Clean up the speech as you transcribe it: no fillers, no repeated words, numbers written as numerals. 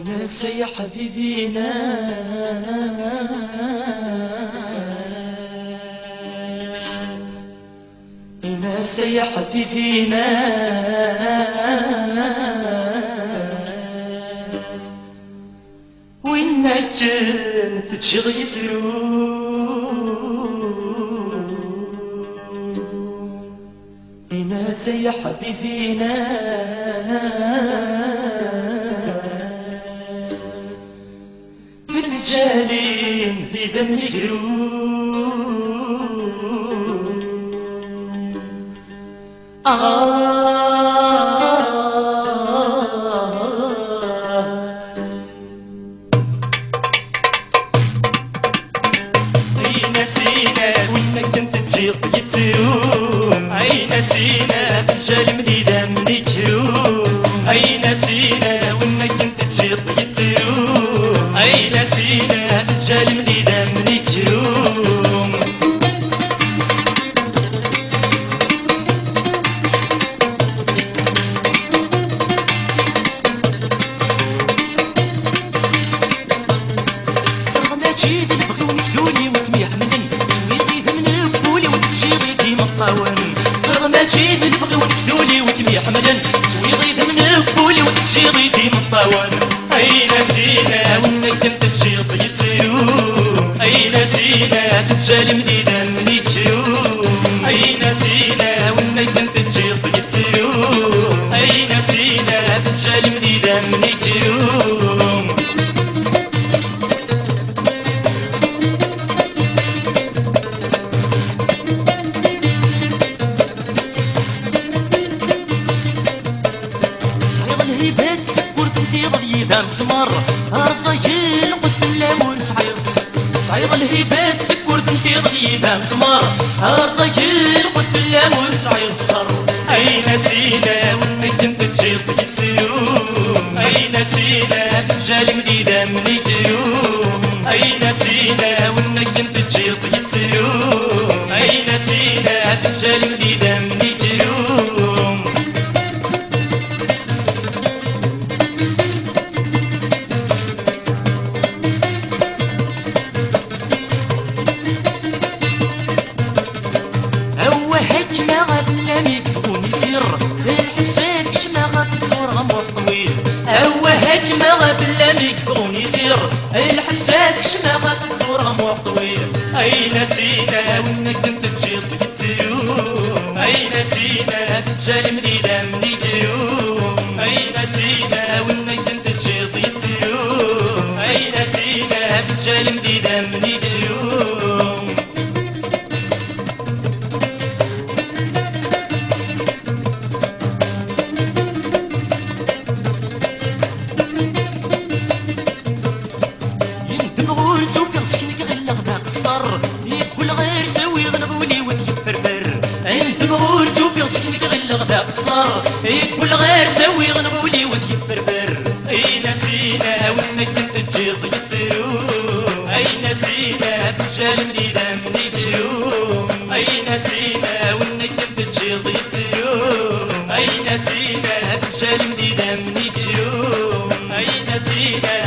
ناس يا حبيبي ناس يا حبيبي ناس وإنك كنت تشغي يسرون ناس يا حبيبي ناس بالجالين في ذم يجرون أي نسينا وإنك كنت تجي يتسرون أي نسينا سجال مديدة من يجرون أي نسينا وإنك كنت تجي يتسرون أي نسينا سجال مديدة من يجرون جيد نبغيو نكدوني وكمي حمدن سويتي من البولي وتجيبي ديما الطاون صرنا ما جيد نبغيو نكدوني وكمي حمدن سويتي من البولي وتجيبي ديما الطاون أي نسينا وإنك كنت تجيبي يسيرون أي نسينا سجال مديدة من يجرون أي نسينا وإنك كنت تجيبي يسيرون أي نسينا سجال مديدة من يجرون ضيدان سمر رصايل قد بالله صحيح صعيب الهبات سكر تنتي ضيدان سمر رصايل قد بالله صحيح صغر أي نسينا وإنك كنت تجي تسيرون أي نسينا سجال مديدة من يجرون أي نسينا وإنك كنت تجي تسيرون أي نسينا سجال مديدة من يجرون الحبسات كشنا غاسل صورة موح طويل أي نسينا وإنك كنت تجي تسيرون أي نسينا سجال مديدة من يجرون أي نسينا وإنك كنت تجي تسيرون أي نسينا سجال مديدة من يجرون يقول غير سوي غنبولي وتيفرفر انت مغول شوفي سكنك غير غدا قصر يقول غير سوي غنبولي وتيفرفر اي نسينا وانك كنت تجي تسيرون اي نسينا سجال مديدة من يجرون اي نسينا وانك كنت تجي تسيرون اي نسينا سجال مديدة من يجرون اي نسينا